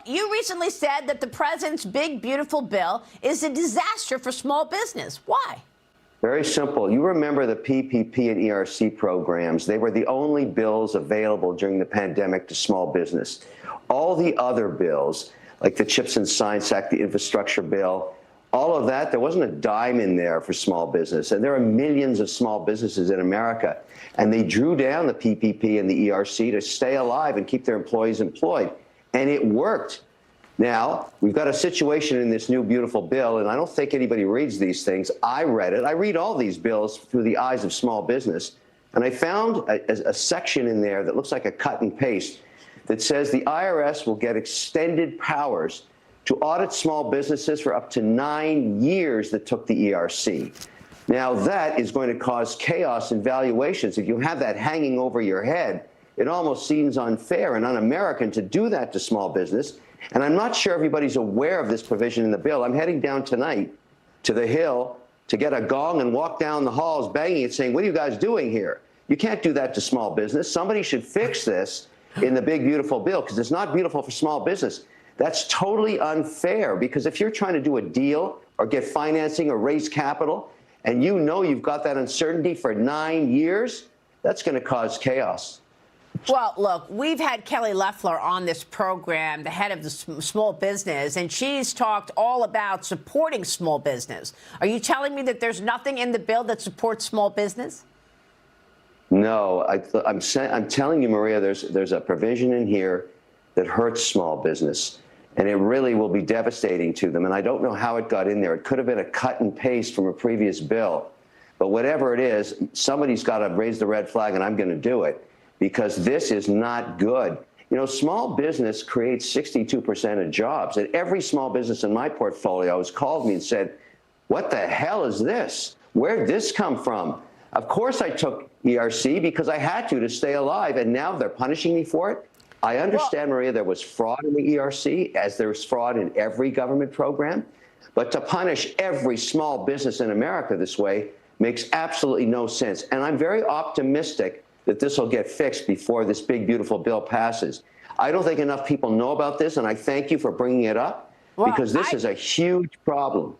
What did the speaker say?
you recently said that the president's big, beautiful bill is a disaster for small business. Why? Very simple. You remember the PPP and ERC programs. They were the only bills available during the pandemic to small business. All the other bills, like the CHIPS and Science Act, the infrastructure bill, all of that, there wasn't a dime in there for small business. And there are millions of small businesses in America. And they drew down the PPP and the ERC to stay alive and keep their employees employed. And it worked. Now, we've got a situation in this new beautiful bill, and I don't think anybody reads these things. I read it. I read all these bills through the eyes of small business. And I found a section in there that looks like a cut and paste that says the IRS will get extended powers to audit small businesses for up to 9 years that took the ERC. Now, that is going to cause chaos in valuations. If you have that hanging over your head, it almost seems unfair and un-American to do that to small business. And I'm not sure everybody's aware of this provision in the bill. I'm heading down tonight to the Hill to get a gong and walk down the halls banging it, saying, what are you guys doing here? You can't do that to small business. Somebody should fix this in the big, beautiful bill, because it's not beautiful for small business. That's totally unfair, because if you're trying to do a deal or get financing or raise capital, and you know you've got that uncertainty for 9 years, that's going to cause chaos. Well, look, we've had Kelly Loeffler on this program, the head of the small business, and she's talked all about supporting small business. Are you telling me that there's nothing in the bill that supports small business? No, I'm telling you, Maria, there's a provision in here that hurts small business, and it really will be devastating to them. And I don't know how it got in there. It could have been a cut and paste from a previous bill. But whatever it is, somebody's got to raise the red flag, and I'm going to do it, because this is not good. You know, small business creates 62% of jobs. And every small business in my portfolio has called me and said, what the hell is this? Where'd this come from? Of course I took ERC because I had to stay alive, and now they're punishing me for it. I understand, Maria, there was fraud in the ERC, as there's fraud in every government program. But to punish every small business in America this way makes absolutely no sense. And I'm very optimistic that this will get fixed before this big, beautiful bill passes. I don't think enough people know about this, and I thank you for bringing it up, because this is a huge problem.